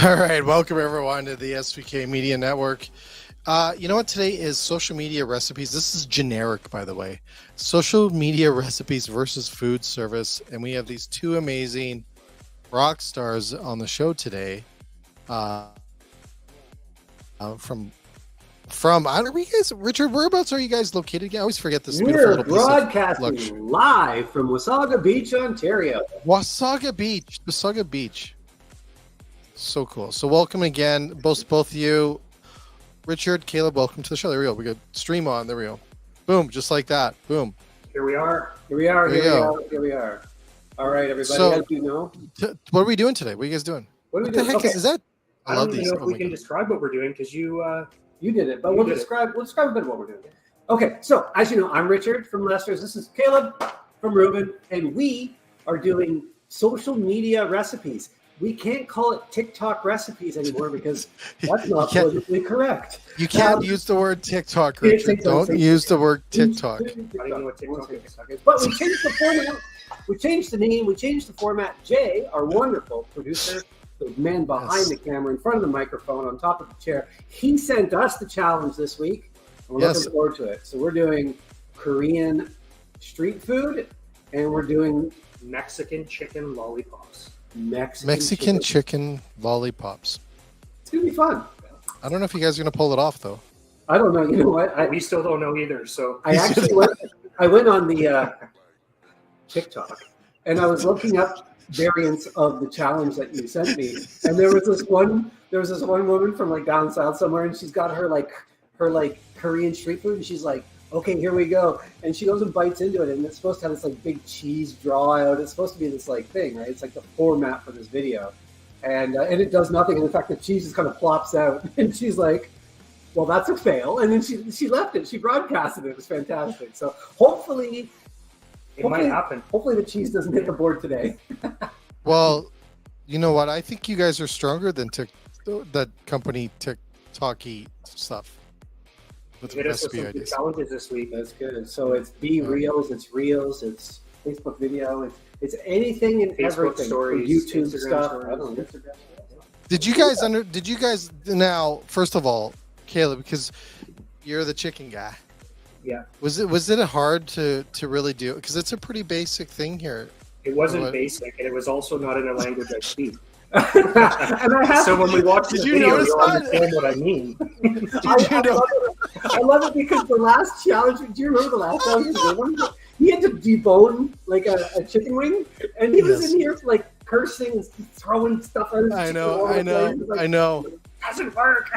All right, welcome everyone to the SVK Media Network. You know what? Today is social media recipes. This is generic, by the way. Social media recipes versus food service, and we have these two amazing rock stars on the show today. From I don't know, you guys, Richard, whereabouts are you guys located? I always forget this. We're broadcasting live from Wasaga Beach, Ontario. Wasaga Beach. So cool. So welcome again, both of you. Richard, Caleb, welcome to the show. There we go. We got stream on. There we go. Boom, just like that. Boom. Here we are. All right, everybody. So, as you know, what are we doing today? What are you guys doing? What the heck is that? I don't even know if we can describe what we're doing because you did it, but we'll describe a bit of what we're doing. Okay, so as you know, I'm Richard from Lester's. This is Caleb from Reuben, and we are doing social media recipes. We can't call it TikTok recipes anymore because that's not politically correct. You can't use the word TikTok, Richard. Don't use the word TikTok. I don't even know what TikTok is. But we changed the format. We changed the name. We changed the format. Jay, our wonderful producer, the man behind the camera, in front of the microphone, on top of the chair, he sent us the challenge this week. And we're looking forward to it. So we're doing Korean street food, and we're doing Mexican chicken lollipops. Mexican chicken lollipops. It's going to be fun. I don't know if you guys are going to pull it off, though. I don't know. You know what? We still don't know either. So I actually went on the TikTok, and I was looking up variants of the challenge that you sent me, and there was this one woman from like down south somewhere, and she's got her Korean street food, and she's like, okay, here we go, and she goes and bites into it, and it's supposed to have this like big cheese draw out. It's supposed to be this like thing, right? It's like the format for this video, and it does nothing. And in fact, the cheese just kind of plops out, and she's like, well, that's a fail, and then she left it. She broadcasted it. It was fantastic. So hopefully might happen. Hopefully the cheese doesn't hit the board today. Well, you know what? I think you guys are stronger than that company TikTok-y stuff. With hit us with some good challenges this week. That's good. So it's Reels, it's Facebook video, it's anything and Facebook everything. stories, YouTube Instagram stuff. stories. I don't know. Did you guys now? First of all, Caleb, because you're the chicken guy. Yeah. Was it hard to really do it? Because it's a pretty basic thing here. It wasn't basic, and it was also not in a language I speak. And so when we watch the video, you'll understand what I mean. I love it because the last challenge. Do you remember the last challenge? He had to debone like a chicken wing, and he was in here like cursing and throwing stuff out. I know. Doesn't work.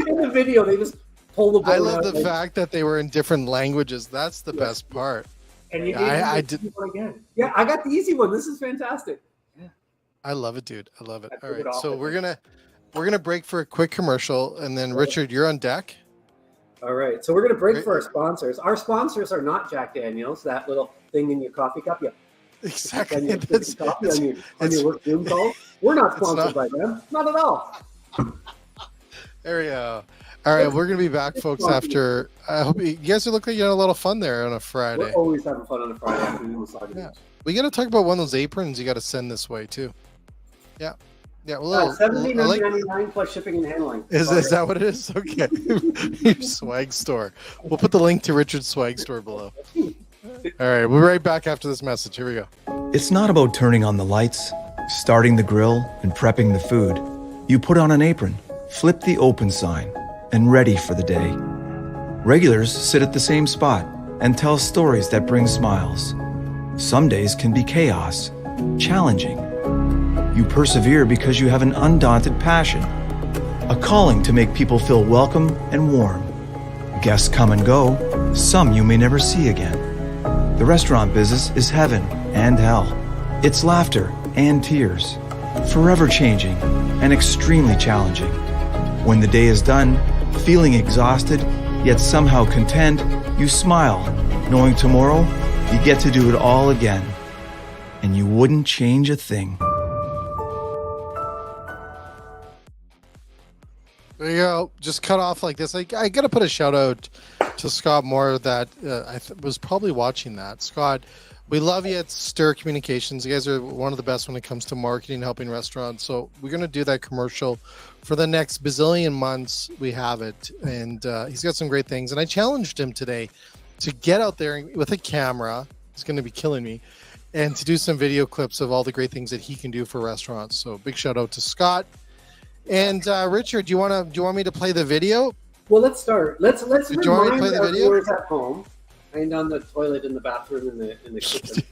In the video, they just pull the bone I love out, the fact that they were in different languages. That's the best part. And you I did one again. Yeah, I got the easy one. This is fantastic. I love it, dude. I love it. All right, so we're gonna break for a quick commercial, and then Richard, you're on deck. All right, so we're gonna break for our sponsors. Our sponsors are not Jack Daniels, that little thing in your coffee cup. Yeah, exactly. On your work Zoom call. We're not sponsored by them, not at all. There we go. All right, we're gonna be back, folks. After I hope you guys are looking like you had a lot of fun there on a Friday. We're always having fun on a Friday afternoon. Yeah. We got to talk about one of those aprons you got to send this way too. Yeah. Well, $17.99 plus shipping and handling. Is that what it is? Okay. Your swag store. We'll put the link to Richard's swag store below. All right, we'll be right back after this message. Here we go. It's not about turning on the lights, starting the grill, and prepping the food. You put on an apron, flip the open sign, and ready for the day. Regulars sit at the same spot and tell stories that bring smiles. Some days can be chaos, challenging. You persevere because you have an undaunted passion, a calling to make people feel welcome and warm. Guests come and go, some you may never see again. The restaurant business is heaven and hell. It's laughter and tears, forever changing and extremely challenging. When the day is done, feeling exhausted, yet somehow content, you smile, knowing tomorrow you get to do it all again. And you wouldn't change a thing. There you go. Just cut off like this. I got to put a shout out to Scott Moore that I was probably watching that. Scott, We love you at Stir Communications. You guys are one of the best when it comes to marketing, helping restaurants. So we're going to do that commercial for the next bazillion months. We have it. And he's got some great things. And I challenged him today to get out there with a camera. He's going to be killing me. And to do some video clips of all the great things that he can do for restaurants. So big shout out to Scott. And Richard, do you want me to play the video? Well, let's start. Let's remind play the our video? viewers at home and on the toilet, in the bathroom, in the kitchen.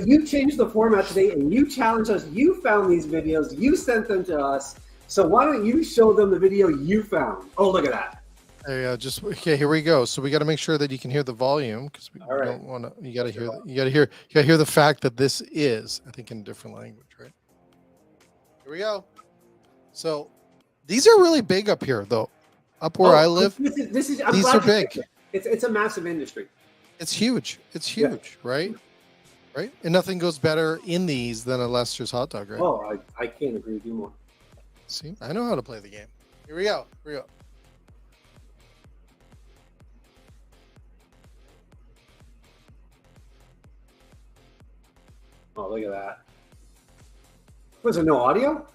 You changed the format today, and you challenged us. You found these videos. You sent them to us. So why don't you show them the video you found? Oh, look at that. There you go. Okay. Here we go. So we got to make sure that you can hear the volume because we All right. don't want to. You got to hear the fact that this is, I think, in a different language, right? Here we go. So these are really big up here, though. Up where I live, This is. these are big. It's a massive industry. It's huge. It's huge, right? Right. And nothing goes better in these than a Lester's hot dog, right? Oh, I can't agree with you more. See, I know how to play the game. Here we go. Oh, look at that. Was there no audio?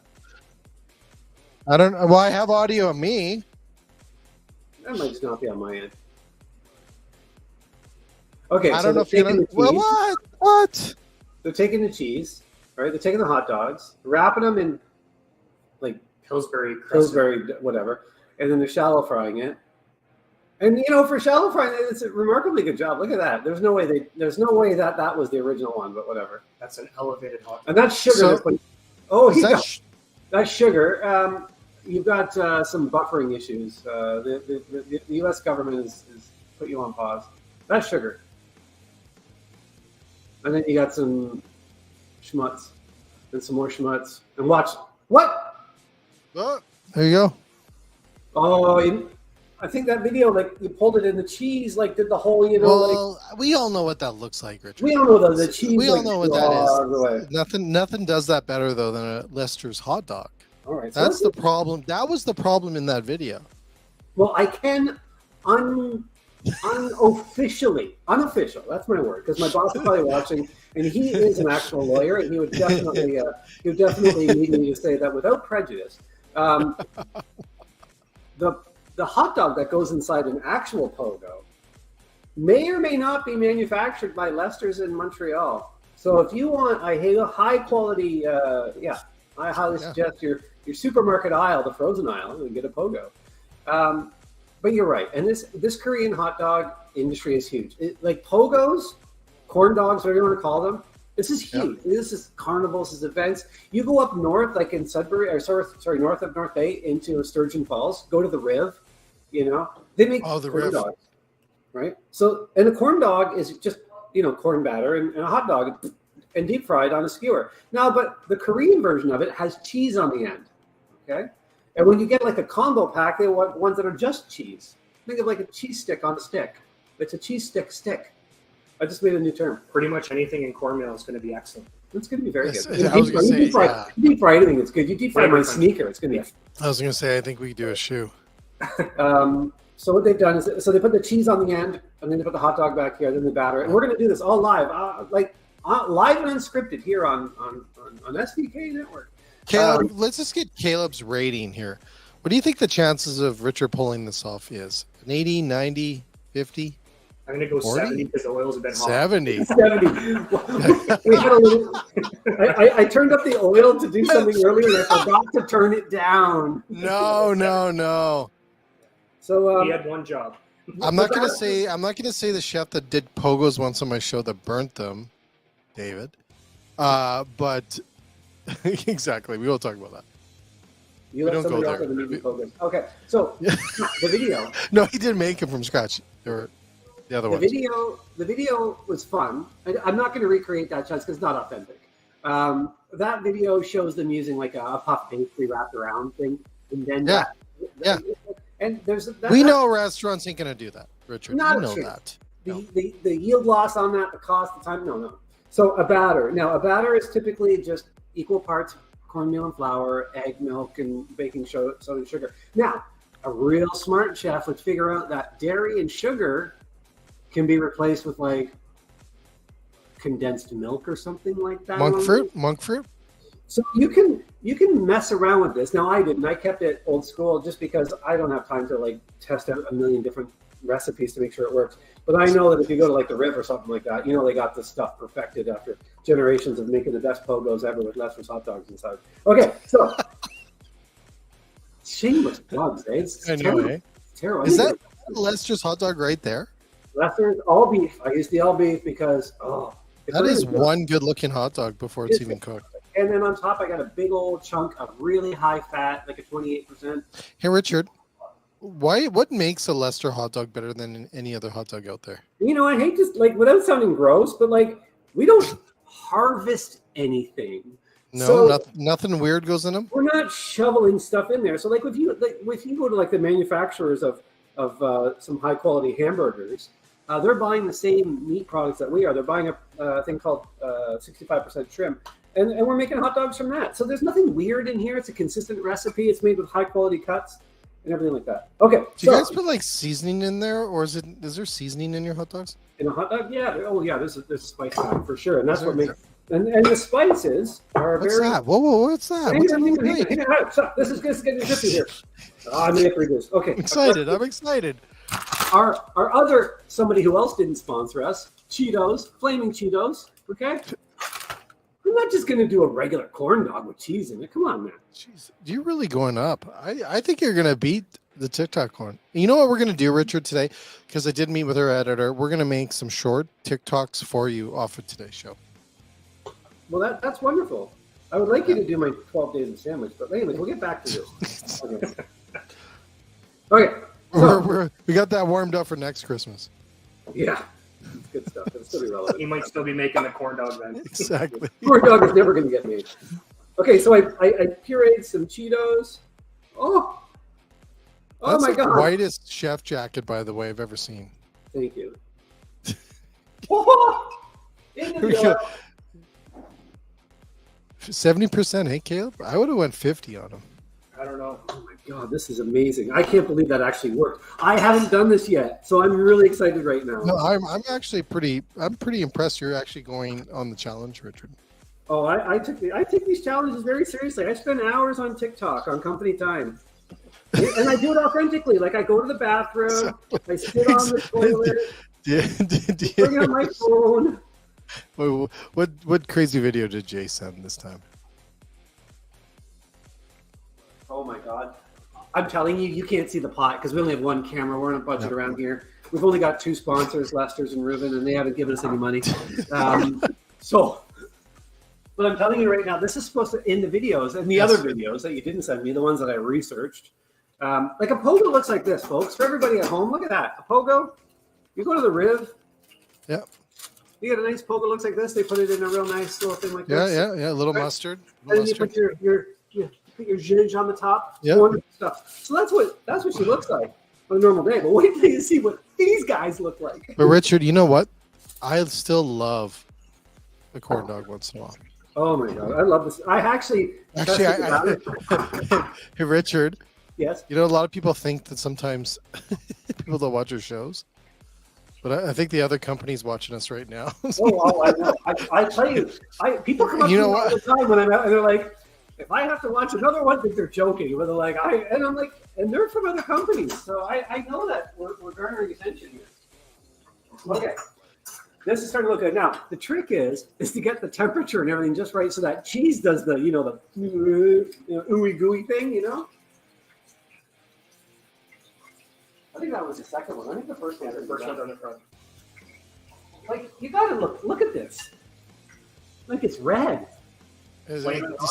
I don't know. Well, I have audio of me. That might just not be on my end. Okay, I so don't know if they're you're taking gonna. the cheese. Well, what? They're taking the cheese, right? They're taking the hot dogs, wrapping them in like Pillsbury. whatever, and then they're shallow frying it. And for shallow frying, it's a remarkably good job. Look at that. There's no way that was the original one, but whatever. That's an elevated hot dog. And that's sugar. So, That's sugar. You've got some buffering issues. The U.S. government is put you on pause. That's sugar. And then you got some schmutz and some more schmutz. And watch. What? oh, there you go. Oh, I think that video, like, you pulled it in the cheese, like, did the whole, Well, we all know what that looks like, Richard. we all know the cheese. We all know what that away. is. Nothing does that better though than a Lester's hot dog. All right. So That's the problem. That was the problem in that video. Well, I can unofficial. That's my word, because my boss is probably watching, and he is an actual lawyer, and he would definitely need me to say that without prejudice. The hot dog that goes inside an actual pogo may or may not be manufactured by Lester's in Montreal. So if you want a high quality, I highly suggest your supermarket aisle, the frozen aisle, and get a pogo. But you're right, and this Korean hot dog industry is huge. Like pogos, corn dogs, whatever you want to call them. This is huge. Yeah. This is carnivals, this is events. You go up north, like in Sudbury, north of North Bay into Sturgeon Falls. Go to the Riv. They make corn dogs, right? So, and a corn dog is just corn batter and a hot dog and deep fried on a skewer. Now, but the Korean version of it has cheese on the end. Okay. And when you get like a combo pack, they want ones that are just cheese. Think of like a cheese stick on a stick. It's a cheese stick. I just made a new term. Pretty much anything in cornmeal is going to be excellent. It's going to be very good. Deep fry anything, it's good. You deep fry my sneaker, it's going to be. I was going to say, I think we could do a shoe. So what they've done is, they put the cheese on the end, and then they put the hot dog back here, then the batter, and we're going to do this all live, live and unscripted here on SVK Network. Caleb, let's just get Caleb's rating here. What do you think the chances of Richard pulling this off is? An 80, 90, 50? I'm going to go 40? 70 because the oil's a bit hot. 70. 70. We had a little. I turned up the oil to do something earlier, and I forgot to turn it down. No. So he had one job. I'm not gonna say the chef that did pogos once on my show that burnt them, David. But exactly, we will talk about that. You let somebody else with the pogos. Okay, so the video. No, he didn't make them from scratch. They were the other ones. The video was fun. I'm not going to recreate that chance because it's not authentic. That video shows them using like a puff pastry wrapped around thing, and then and we know restaurants ain't going to do that, Richard. You know that. The yield loss on that, the cost, the time, no. So a batter. Now a batter is typically just equal parts cornmeal and flour, egg, milk, and baking soda and sugar. Now, a real smart chef would figure out that dairy and sugar can be replaced with like condensed milk or something like that. Monk fruit. So you can mess around with this. Now I didn't. I kept it old school just because I don't have time to like test out a million different recipes to make sure it works. But I know that if you go to like the Riv or something like that, they got this stuff perfected after generations of making the best pogos ever with Lester's hot dogs inside. Okay, so shameless plugs, eh? It's terrible. Eh? It's terrible. Is that Lester's hot dog right there? Lester's all beef. I use the all beef because that is one good looking hot dog before it's even cooked. And then on top, I got a big old chunk of really high fat, like a 28%. Hey, Richard, what makes a Lester hot dog better than any other hot dog out there? I hate to, like, without sounding gross, but like, we don't harvest anything. No, so nothing weird goes in them. We're not shoveling stuff in there. So like, if you go to like the manufacturers of some high quality hamburgers, they're buying the same meat products that we are. They're buying a thing called 65% shrimp. And we're making hot dogs from that. So there's nothing weird in here. It's a consistent recipe. It's made with high quality cuts and everything like that. Okay. Do you guys put like seasoning in there, or is there seasoning in your hot dogs? In a hot dog? Yeah. Oh yeah, there's spice in it for sure. And that's what makes and the spices are what's very that? Whoa, what's that? This is getting trippy here. I may have to read this. Okay. I'm excited. Our other somebody who else didn't sponsor us, Cheetos, Flaming Cheetos. Okay. I'm not just going to do a regular corn dog with cheese in it. Come on, man. Jeez, you're really going up. I think you're going to beat the TikTok corn. You know what we're going to do, Richard, today? Because I did meet with our editor. We're going to make some short TikToks for you off of today's show. Well, that's wonderful. I would like you to do my 12 days of sandwich, but anyways, we'll get back to this. Okay. So, we got that warmed up for next Christmas. Yeah. It's good stuff. It'll still be relevant. You might still be making the corn dog then. Exactly. Corn dog is never going to get made. Okay, so I pureed some Cheetos. Oh That's my God. The whitest chef jacket, by the way, I've ever seen. Thank you. Oh, into the oil. 70%, hey, Caleb? I would have went 50 on him. I don't know. Oh my God, this is amazing. I can't believe that actually worked. I haven't done this yet, so I'm really excited right now. No, I'm actually pretty impressed you're actually going on the challenge, Richard. Oh, I take these challenges very seriously. I spend hours on TikTok on company time. And I do it authentically. Like I go to the bathroom, I sit on the toilet, bring out my phone. What crazy video did Jay send this time? Oh my God. I'm telling you, you can't see the pot because we only have one camera. We're on a budget around here. We've only got two sponsors, Lester's and Reuben, and they haven't given us any money. But I'm telling you right now, this is supposed to, in the videos and the other videos that you didn't send me, the ones that I researched, like a pogo looks like this, folks. For everybody at home, look at that. A pogo, you go to the Riv. Yep. You get a nice pogo looks like this. They put it in a real nice little thing like this. Yeah. A little mustard. And then you put your zhuzh on the top. Yeah. Wonderful stuff. So that's what she looks like on a normal day. But wait till you see what these guys look like. But Richard, you know what? I still love a corn dog once in a while. Oh my God, I love this. I actually hey Richard. Yes. You know, a lot of people think that sometimes people don't watch our shows, but I think the other company's watching us right now. I know. I tell you, people come up to me all the time when I'm out, and they're like, if I have to watch another one, I think they're joking. But they're like, I'm like, and they're from other companies, so I know that we're garnering attention here. Okay. This is starting to look good. Now, the trick is to get the temperature and everything just right so that cheese does the, the ooey gooey thing, I think that was the second one. I think the first one. The first one's on the front. Like, you gotta look at this. Like it's red.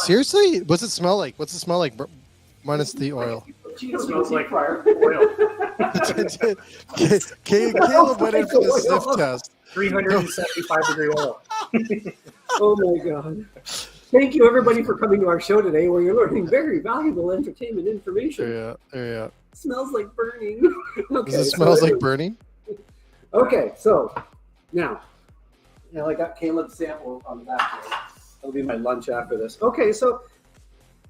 Seriously? What's it smell like? Minus the oil. It smells like oil. Caleb went in for the sniff test. 375-degree oil. Oh my God. Thank you everybody for coming to our show today where you're learning very valuable entertainment information. Yeah. It smells like burning. Okay, Does it smells like burning? Okay, so now I got Caleb's sample on the back there. That'll be my lunch after this. Okay, so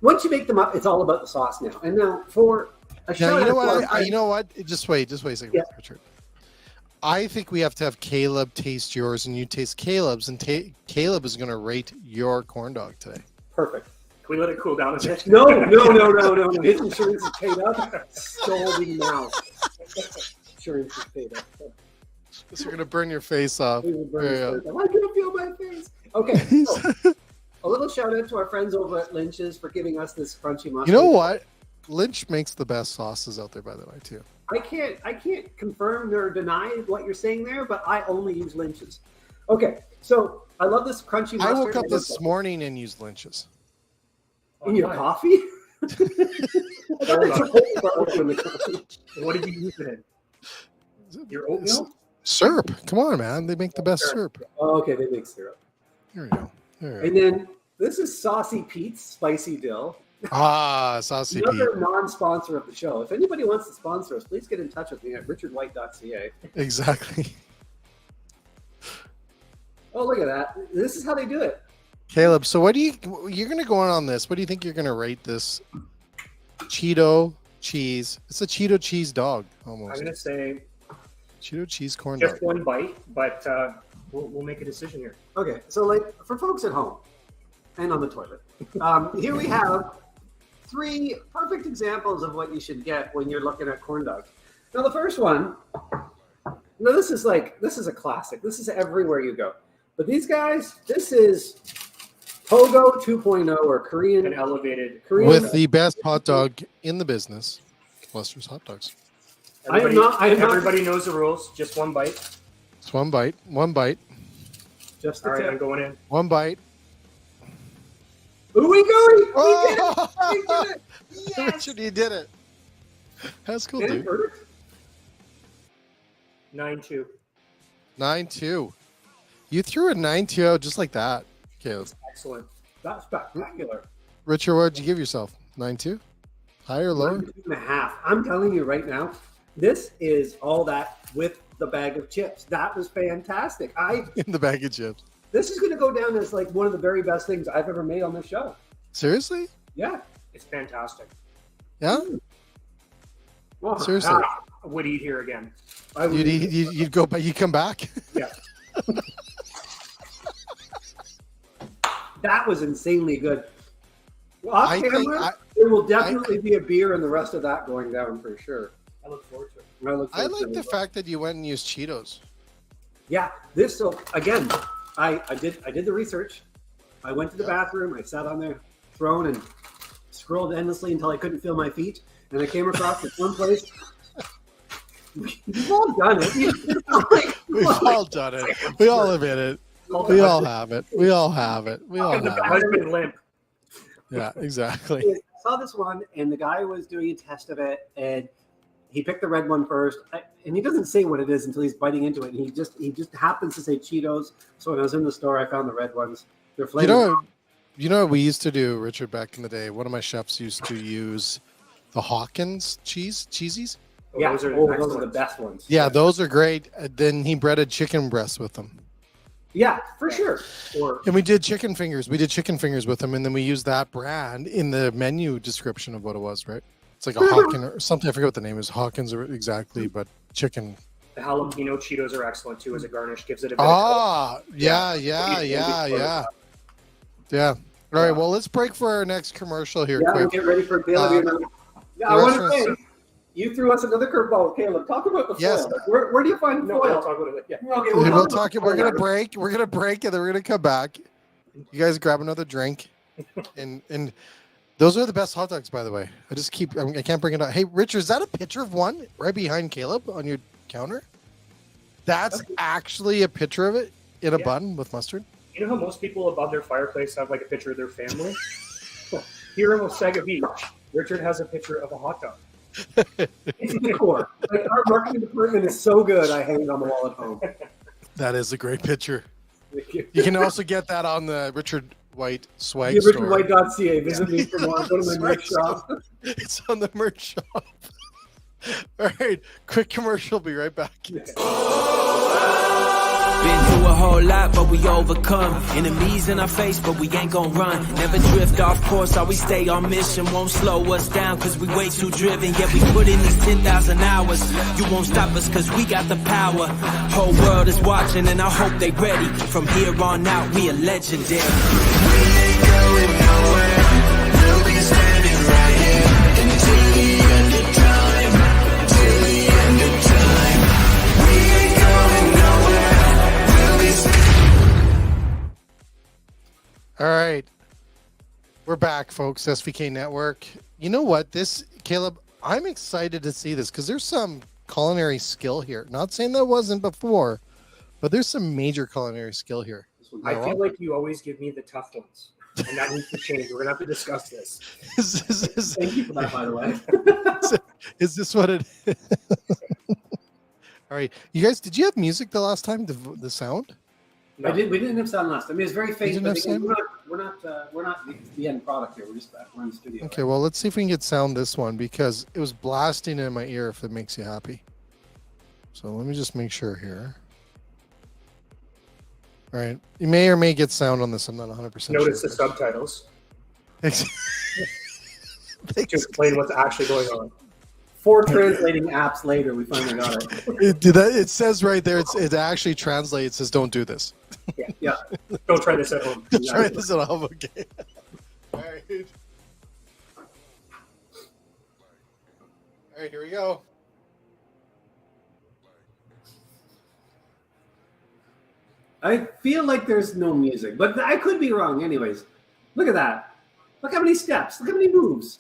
once you make them up, it's all about the sauce now. And now for a show. You know what? Just wait a second, Richard. I think we have to have Caleb taste yours and you taste Caleb's, and Caleb is going to rate your corn dog today. Perfect. Can we let it cool down a bit? No. His insurance is paid up. Stolen now. Insurance is paid up. So you're going to burn your face off. I can feel my face. Okay. So, a little shout out to our friends over at Lynch's for giving us this crunchy mustard. You know what? Lynch makes the best sauces out there, by the way, too. I can't confirm nor deny what you're saying there, but I only use Lynch's. Okay, so I love this crunchy mustard. I woke up this morning and used Lynch's. In your coffee? What did you use it in? Your oatmeal? Syrup. Come on, man. They make the best syrup. Oh, okay, they make syrup. There we go. And then this is Saucy Pete's Spicy Dill. Saucy Pete. Another non-sponsor of the show. If anybody wants to sponsor us, please get in touch with me at richardwhite.ca. Exactly. Oh, look at that. This is how they do it. Caleb, so you're going to go on this. What do you think you're going to rate this Cheeto cheese? It's a Cheeto cheese dog, almost. I'm going to say Cheeto cheese corn just dog. one bite, but we'll make a decision here. Okay, so like for folks at home and on the toilet, here we have 3 perfect examples of what you should get when you're looking at corn dogs. Now the first one, now this is a classic. This is everywhere you go. But these guys, this is Pogo 2.0 or Korean. An elevated. With the best hot dog in the business, Lester's Hot Dogs. Everybody knows the rules. Just one bite. It's one bite. One bite. Just All right, I'm going in. One bite. Ooh, we go. Oh! We did it. Yes. Richard, you did it. That's cool, Did it dude. work? 9-2. 9-2. You threw a 9-2 out just like that, Caleb. Excellent. That's spectacular. Richard, what did you give yourself? 9-2? Higher, lower? 9.5. I'm telling you right now, this is all that with the bag of chips. That was fantastic. In the bag of chips. This is going to go down as like one of the very best things I've ever made on this show. Seriously? Yeah. It's fantastic. Yeah? Oh, Seriously? I would eat here again. I would You'd go, but you come back? Yeah. That was insanely good. Off camera, there will definitely be a beer and the rest of that going down for sure. I look forward to it. I like the fact that you went and used Cheetos. Yeah, so again, I did the research. I went to the bathroom, I sat on the throne and scrolled endlessly until I couldn't feel my feet, and I came across this one place. We've all done it. We've all done it. We all admit it. We all have it. We all have it. We all have The it. husband limp. Yeah, exactly. I saw this one, and the guy was doing a test of it, and he picked the red one first, and he doesn't say what it is until he's biting into it. And he just happens to say Cheetos. So when I was in the store, I found the red ones. They're flavored. You know what we used to do, Richard, back in the day? One of my chefs used to use the Hawkins cheesies. Yeah, those are the best ones. Yeah, those are great. Then he breaded chicken breasts with them. Yeah, for sure. And we did chicken fingers. We did chicken fingers with them, and then we used that brand in the menu description of what it was, right? It's like a Hawkins or something. I forget what the name is. Hawkins exactly, but chicken. The jalapeno Cheetos are excellent too as a garnish. Gives it a bit of yeah. All right, well, let's break for our next commercial here. Yeah, quick. we'll get ready for Caleb. I want to say, you threw us another curveball, Caleb. Talk about the foil. Yes. Where do you find the No, foil? we'll talk about it. Yeah. Okay, We'll talk. We're gonna break. We're gonna break, and then we're gonna come back. You guys grab another drink, and those are the best hot dogs, by the way. I can't bring it up. Hey, Richard, is that a picture of one right behind Caleb on your counter? That's actually a picture of it in a bun with mustard. You know how most people above their fireplace have like a picture of their family? Here in Wasaga Beach, Richard has a picture of a hot dog. It's the core. Like, our marketing department is so good, I hang it on the wall at home. That is a great picture. Thank you. You can also get that on the Richard White swag store. RichardWhite.ca. Visit me for more. Go to my merch shop. It's on the merch shop. All right, quick commercial. Be right back. Been through a whole lot, but we overcome. Enemies in our face, but we ain't gon' run. Never drift off course, always stay on mission. Won't slow us down, cause we way too driven. Yeah, we put in these 10,000 hours. You won't stop us, cause we got the power. Whole world is watching, and I hope they ready. From here on out, we are legendary. We ain't going nowhere. We'll be standing right here until the end of time. Till the end of time. We ain't going nowhere. We'll be All right. We're back, folks. SVK Network. You know what? Caleb, I'm excited to see this because there's some culinary skill here. Not saying that wasn't before, but there's some major culinary skill here. I feel like you always give me the tough ones, and that needs to change. We're gonna have to discuss this. Thank you for that, by the way. Is this what it is? All right, you guys, did you have music the last time? The sound? No. We didn't have sound last time. I mean, it's very faint, but didn't have again, we're not the end product here. We're in the studio. Okay, well, let's see if we can get sound this one because it was blasting in my ear. If it makes you happy, so let me just make sure here. All right, you may or may get sound on this. I'm not 100% sure. Notice the subtitles to explain what's actually going on. 4 translating apps later, we finally got it. It says right there. It actually translates. It says, "Don't do this." Yeah. Don't try this at home. Try this at home. Okay. All right. All right. Here we go. I feel like there's no music, but I could be wrong. Anyways, look at that. Look how many steps. Look how many moves.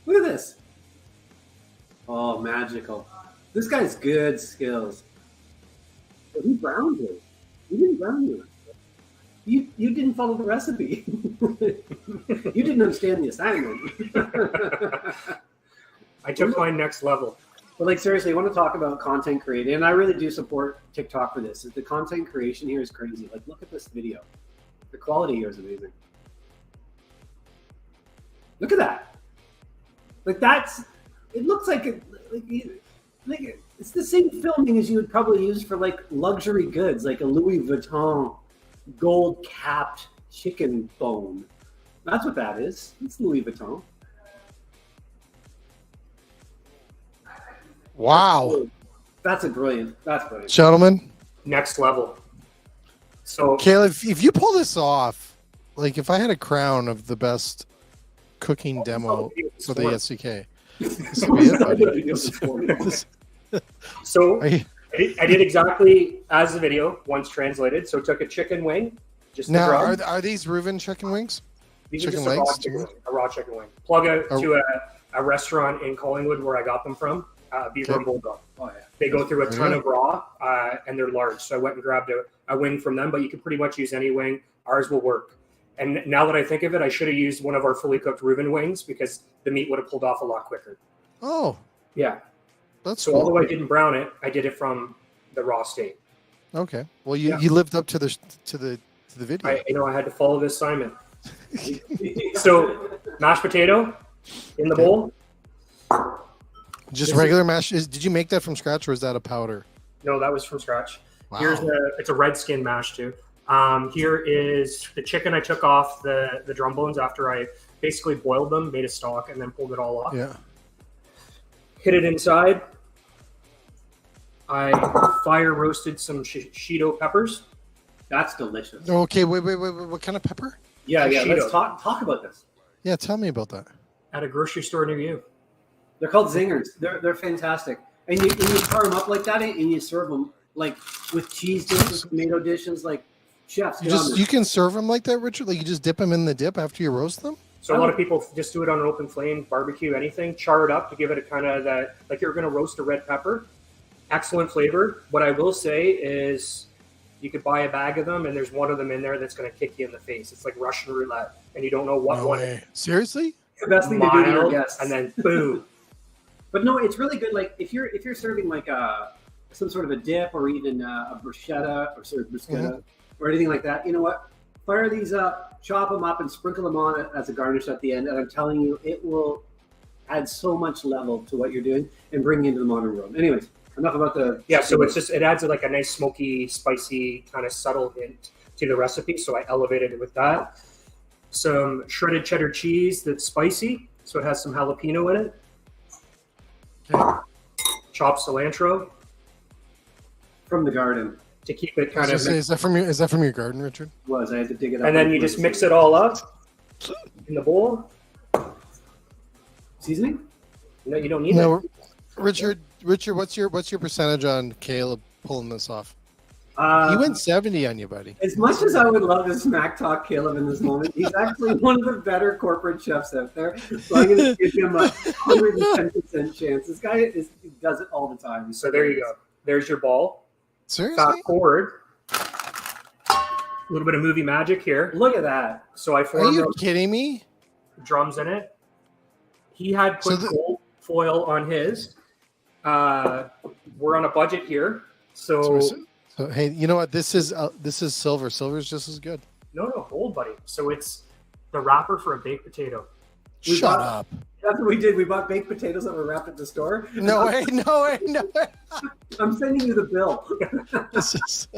Look at this. Oh, magical. This guy's good skills. But he browned it. He didn't brown you. You didn't follow the recipe. You didn't understand the assignment. I took mine next level. But like seriously, I want to talk about content creating, and I really do support TikTok for this. The content creation here is crazy. Like, look at this video. The quality here is amazing. Look at that. Like it looks like it's the same filming as you would probably use for like luxury goods, like a Louis Vuitton gold capped chicken bone. That's what that is. It's Louis Vuitton. Wow. That's brilliant. Gentlemen. Next level. So, Caleb, if you pull this off, like if I had a crown of the best cooking demo for the SCK, this would be it. So I did exactly as the video once translated. So took a chicken wing. Just now, are these Reuven chicken wings? These chicken are legs? just a raw chicken wing. Plug out to a restaurant in Collingwood where I got them from. Beaver and Bulldog. Oh, yeah. They go through a ton of raw, and they're large. So I went and grabbed a wing from them, but you can pretty much use any wing. Ours will work. And now that I think of it, I should have used one of our fully cooked Reuven wings because the meat would have pulled off a lot quicker. Oh, yeah. That's so. Cool. Although I didn't brown it, I did it from the raw state. Okay. Well, you lived up to the video. I had to follow this assignment. So mashed potato in the bowl. Just regular mash. Did you make that from scratch, or is that a powder? No, that was from scratch. Wow. It's a red skin mash too. Here is the chicken I took off the drum bones after I basically boiled them, made a stock, and then pulled it all off. Yeah. Hit it inside. I fire roasted some Shido peppers. That's delicious. Okay, wait. What kind of pepper? Yeah. Let's talk about this. Yeah, tell me about that. At a grocery store near you. They're called zingers. They're fantastic. And you tar them up like that, and you serve them like with cheese dishes, tomato dishes, like chefs. You can serve them like that, Richard. Like you just dip them in the dip after you roast them. So a lot of people just do it on an open flame, barbecue, anything, char it up to give it a kind of that, like you're going to roast a red pepper. Excellent flavor. What I will say is you could buy a bag of them, and there's one of them in there that's going to kick you in the face. It's like Russian roulette, and you don't know what one. Way. Seriously? It's the best thing to do to your guests. And then boom. But no, it's really good. Like if you're serving like some sort of a dip or even a bruschetta or anything like that, you know what? Fire these up, chop them up, and sprinkle them on as a garnish at the end. And I'm telling you, it will add so much level to what you're doing and bring you into the modern world. Anyways, enough about the. Yeah, so it adds like a nice smoky, spicy, kind of subtle hint to the recipe. So I elevated it with that. Some shredded cheddar cheese that's spicy, so it has some jalapeno in it. Okay. Chopped cilantro from the garden to keep it kind of. Is that from your garden, Richard? I had to dig it up. And then you just mix it all up in the bowl. Seasoning? No, you don't need it. Richard, what's your percentage on Caleb pulling this off? He went 70 on you, buddy. As much as I would love to smack talk Caleb in this moment, he's actually one of the better corporate chefs out there. So I'm going to give him a 110% chance. This guy does it all the time. So there you go. There's your ball. Seriously? Fast forward. A little bit of movie magic here. Look at that. So I formed. Are you kidding me? Drums in it. He had put gold foil on his. We're on a budget here, so hey, you know what? This is silver. Silver is just as good. No, gold, buddy. So it's the wrapper for a baked potato. Shut up. That's what we did. We bought baked potatoes that were wrapped at the store. No way. I'm sending you the bill.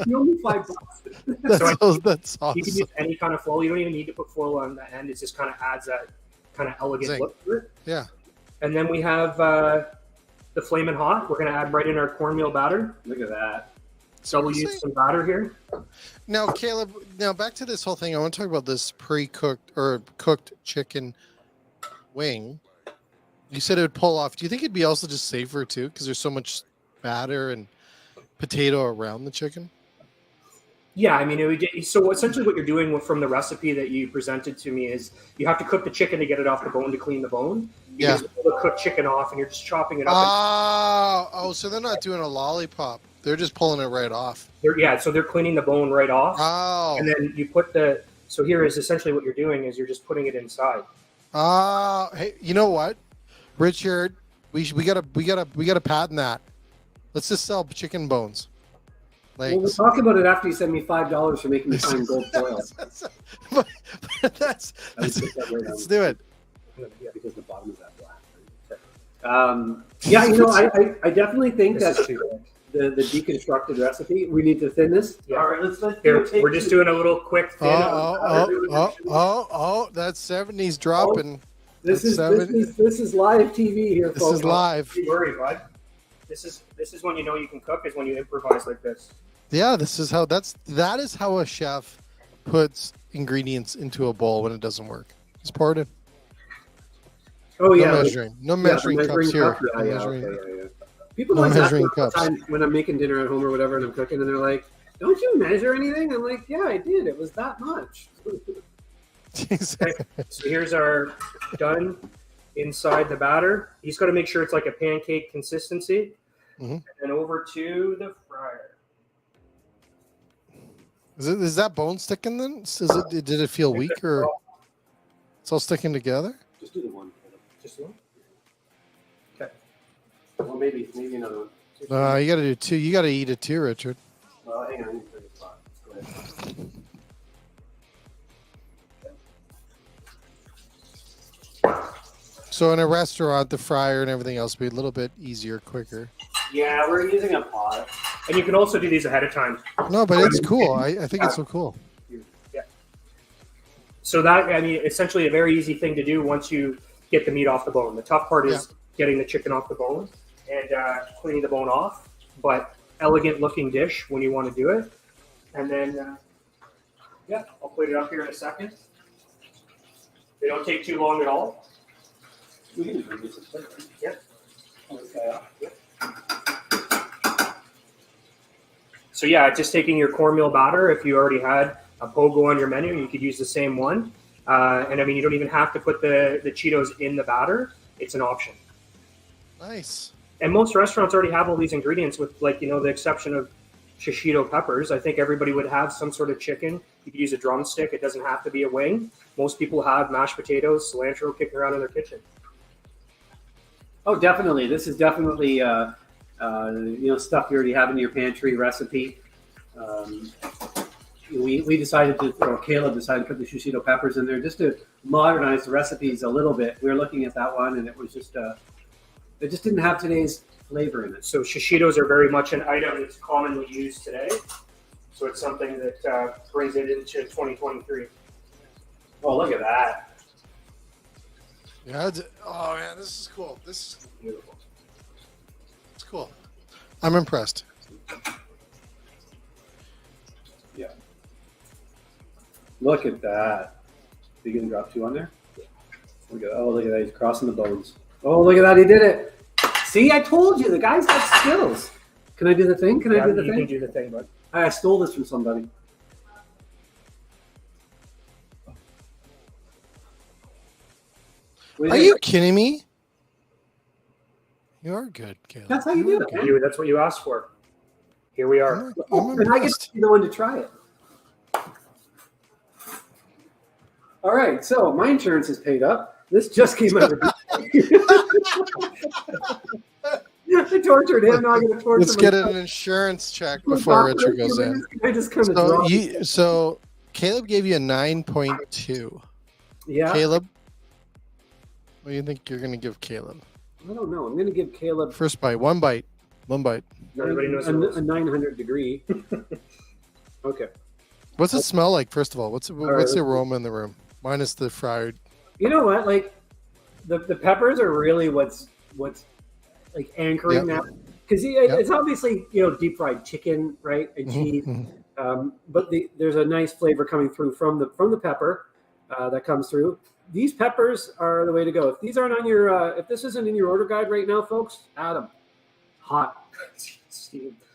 You owe me $5. That's awesome. You can use any kind of foil. You don't even need to put foil on the end. It just kind of adds that kind of elegant look to it. Yeah. And then we have the Flamin' Hot. We're going to add right in our cornmeal batter. Look at that. So we'll use some batter here. Now, Caleb, back to this whole thing. I want to talk about this pre-cooked or cooked chicken wing. You said it would pull off. Do you think it'd be also just safer too? Because there's so much batter and potato around the chicken? Yeah, I mean, so essentially what you're doing from the recipe that you presented to me is you have to cook the chicken to get it off the bone to clean the bone. You just pull the cooked chicken off and you're just chopping it up. So they're not doing a lollipop. They're just pulling it right off. So they're cleaning the bone right off. Oh. And then you put so here is essentially what you're doing is you're just putting it inside. Hey, you know what, Richard? We gotta patent that. Let's just sell chicken bones. Well, we'll talk about it after you send me $5 for making me find gold foil. Let's do it. Yeah, because the bottom is that black. I definitely think that the deconstructed recipe. We need to thin this. Yeah. All right, let's here. We're just doing a little quick thin. That 70's dropping. This is live TV here, folks. This is live. Don't worry, bud. This is when you know you can cook, is when you improvise like this. Yeah, that is how a chef puts ingredients into a bowl when it doesn't work. Just pour it in. Oh yeah, no measuring cups here. People always ask me all the time when I'm making dinner at home or whatever, and I'm cooking, and they're like, "Don't you measure anything?" I'm like, "Yeah, I did. It was that much." Okay, so here's our done inside the batter. You just got to make sure it's like a pancake consistency. Mm-hmm. And then over to the fryer. Is that bone sticking then? Did it feel weak or it's all sticking together? Just do the one. Just one? Okay. Well, maybe another one. You got to do two. You got to eat it too, Richard. Well, hang on. I need to turn the spot. Go ahead. So in a restaurant, the fryer and everything else would be a little bit easier, quicker. Yeah, we're using a pot. And you can also do these ahead of time. No, but it's cool. I think it's so cool. Yeah. So essentially a very easy thing to do once you get the meat off the bone. The tough part is getting the chicken off the bone and cleaning the bone off. But elegant looking dish when you want to do it. And then, I'll put it up here in a second. They don't take too long at all. We can reduce it quicker. Yeah. So just taking your cornmeal batter. If you already had a pogo on your menu, you could use the same one. And you don't even have to put the Cheetos in the batter. It's an option. Nice. And most restaurants already have all these ingredients with the exception of shishito peppers. I think everybody would have some sort of chicken. You could use a drumstick. It doesn't have to be a wing. Most people have mashed potatoes, cilantro kicking around in their kitchen. Oh, definitely. This is definitely stuff you already have in your pantry recipe. We decided Caleb decided to put the shishito peppers in there just to modernize the recipes a little bit. We were looking at that one, and it was just It just didn't have today's flavor in it. So shishitos are very much an item that's commonly used today. So it's something that brings it into 2023. Oh, look at that. Yeah. Oh man, this is cool. This is Beautiful. it's cool. I'm impressed. Yeah. Look at that. Are you gonna drop 2 on there? Look at that. He's crossing the bones. Oh, look at that. He did it. See, I told you. The guy's got skills. Can I do the thing? Can I do the You thing? can do the thing, bud. I stole this from somebody. What do Are you you think? kidding me? You are good, Caleb. That's how you do it, man. That's what you asked for. Here we are. I'm Oh, and I get impressed. to be the one to try it. All right, so my insurance is paid up. This just came out of I tortured him. Now I'm going to torture Let's get myself. an insurance check before Richard goes in. I just kind of So Caleb gave you a 9.2. yeah. Caleb, what do you think you're going to give Caleb? I don't know. I'm going to give Caleb First bite, one bite. Everybody knows the rules. a 900 degree. Okay. What's it smell like? First of all, what's right, the aroma in the room? Minus the fried. You know what? Like the peppers are really what's like anchoring that, because it's obviously deep fried chicken, right, and cheese. But there's a nice flavor coming through from the pepper that comes through. These peppers are the way to go. If these aren't on your if this isn't in your order guide right now, folks, add them. Hot.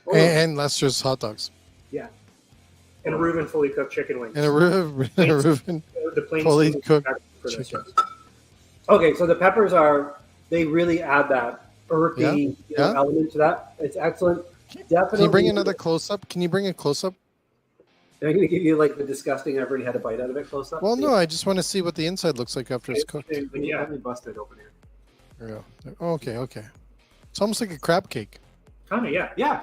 Oh, And Lester's hot dogs. yeah. And a Reuben fully cooked chicken wings. And a Reuben The plain fully seasoned cooked pepper for this. chicken. Okay, so the peppers they really add that earthy element to that. It's excellent. Definitely. Can you bring another close up? Can you bring a close up? I'm going to give you like the disgusting. I've already had a bite out of it close up. Well, no, I just want to see what the inside looks like after it's cooked. Yeah. Let me bust it open here. There we go. Oh, okay. It's almost like a crab cake. Kind of, yeah. Yeah.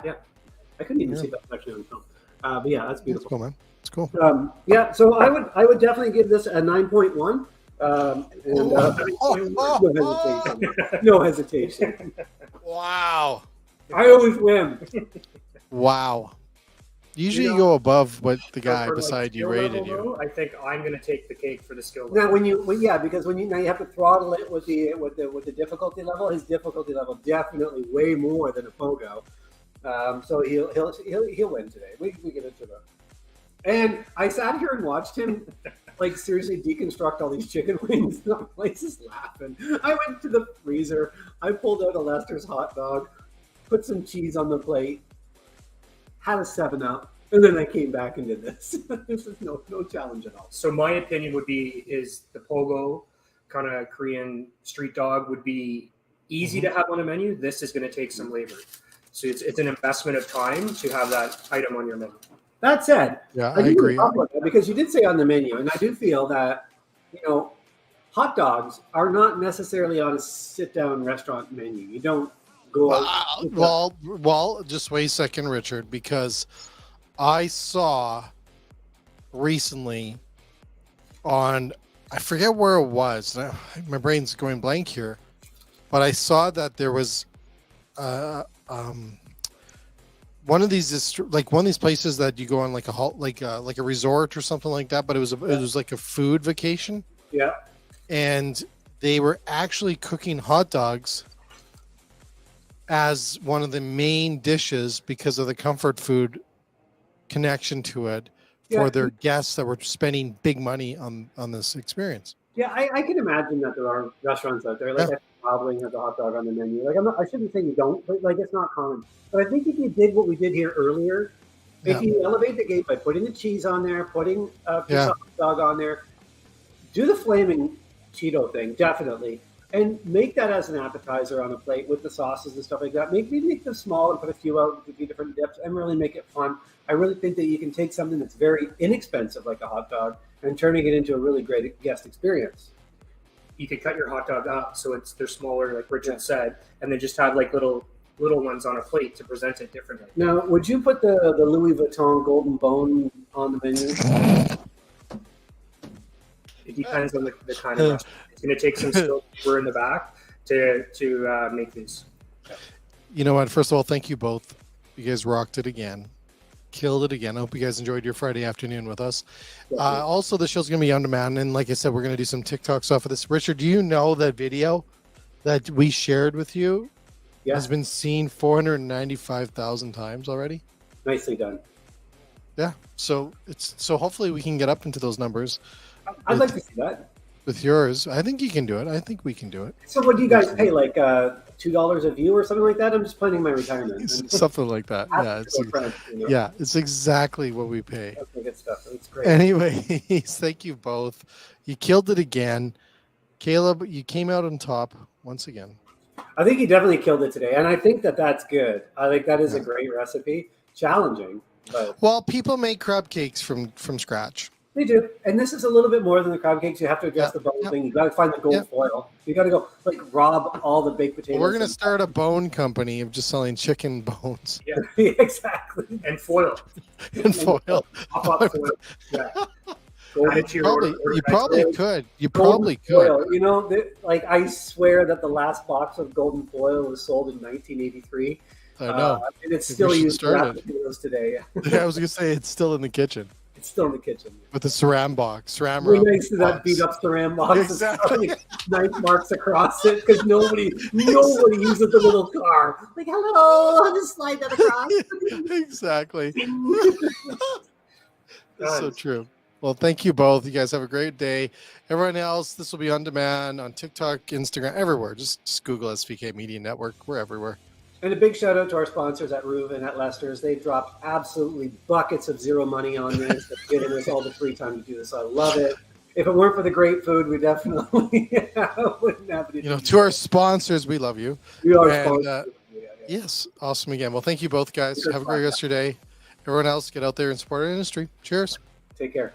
I couldn't even see that actually on film. But yeah, that's It's beautiful. cool, man. It's cool. Yeah, so I would definitely give this a 9.1. No hesitation. Wow. I always win. Wow. Usually you go above what the guy beside you rated you. Though, I think I'm going to take the cake for the skill Now, level. because now you have to throttle it with the difficulty level. His difficulty level definitely way more than a pogo. So he'll win today. We give it to him. And I sat here and watched him like seriously deconstruct all these chicken wings. The place is laughing. I went to the freezer. I pulled out a Lester's hot dog, put some cheese on the plate, had a 7-Up, and then I came back and did this. This is no challenge at all. So my opinion would be is the pogo kind of Korean street dog would be easy to have on a menu. This is going to take some labor. So it's an investment of time to have that item on your menu. That said, Yeah, I I do agree. talk about that because you did say on the menu, and I do feel that hot dogs are not necessarily on a sit-down restaurant menu. You don't go out. Well, just wait a second, Richard, because I saw recently on, I forget where it was. My brain's going blank here, but I saw that there was one of these places that you go on like a resort or something like that, but it was like a food vacation. Yeah. And they were actually cooking hot dogs as one of the main dishes because of the comfort food connection to it for their guests that were spending big money on this experience. Yeah, I can imagine that there are restaurants out there like Wobbling has a hot dog on the menu. Like I shouldn't say you don't, but like it's not common. But I think if you did what we did here earlier, if you elevate the game by putting the cheese on there, putting a piece of hot dog on there, do the flaming Cheeto thing, definitely. And make that as an appetizer on a plate with the sauces and stuff like that. Maybe make them small and put a few out with a few different dips and really make it fun. I really think that you can take something that's very inexpensive like a hot dog and turning it into a really great guest experience. You could cut your hot dog up so they're smaller, like Richard said, and then just have like little ones on a plate to present it differently. Now, would you put the Louis Vuitton Golden Bone on the menu? It depends on the kind of restaurant. It's going to take some skill. We're in the back. to make these. You know what? First of all, thank you both. You guys rocked it again. Killed it again. I hope you guys enjoyed your Friday afternoon with us. Also, the show's going to be on demand. And like I said, we're going to do some TikToks off of this. Richard, do you know that video that we shared with you has been seen 495,000 times already? Nicely done. Yeah. So hopefully we can get up into those numbers. I'd like to see that. With yours. I think you can do it. I think we can do it. So what do you guys pay? Like $2 a view or something like that? I'm just planning my retirement. Something like that. Yeah, it's exactly what we pay. Okay, good stuff. That's great. Anyways, thank you both. You killed it again. Caleb, you came out on top once again. I think you definitely killed it today. And I think that's good. I think that is a great recipe. Challenging. But well, people make crab cakes from scratch. They do. And this is a little bit more than the crab cakes. You have to address the bone thing. You got to find the gold foil. You got to go rob all the baked potatoes. We're going to start a bone company of just selling chicken bones. Yeah, exactly. And foil. And foil. Foil. Yeah. You probably could. You probably could. Foil. You know, I swear that the last box of golden foil was sold in 1983. I know. And it's still used to wrap potatoes today. Yeah, I was going to say it's still in the kitchen. It's still in the kitchen. With the saran box. We're next to that beat up saran box. Exactly. Knife marks across it because nobody uses the little car. Like, hello, I'll just slide that across. Exactly. That's so true. Well, thank you both. You guys have a great day. Everyone else, this will be on demand on TikTok, Instagram, everywhere. Just Google SVK Media Network. We're everywhere. And a big shout out to our sponsors at Reuven, at Lester's. They've dropped absolutely buckets of zero money on this. They've given us all the free time to do this. I love it. If it weren't for the great food, we definitely wouldn't have it. To our sponsors, we love you. We are sponsors. Yes, awesome again. Well, thank you both, guys. Have a great rest of your day. Everyone else, get out there and support our industry. Cheers. Take care.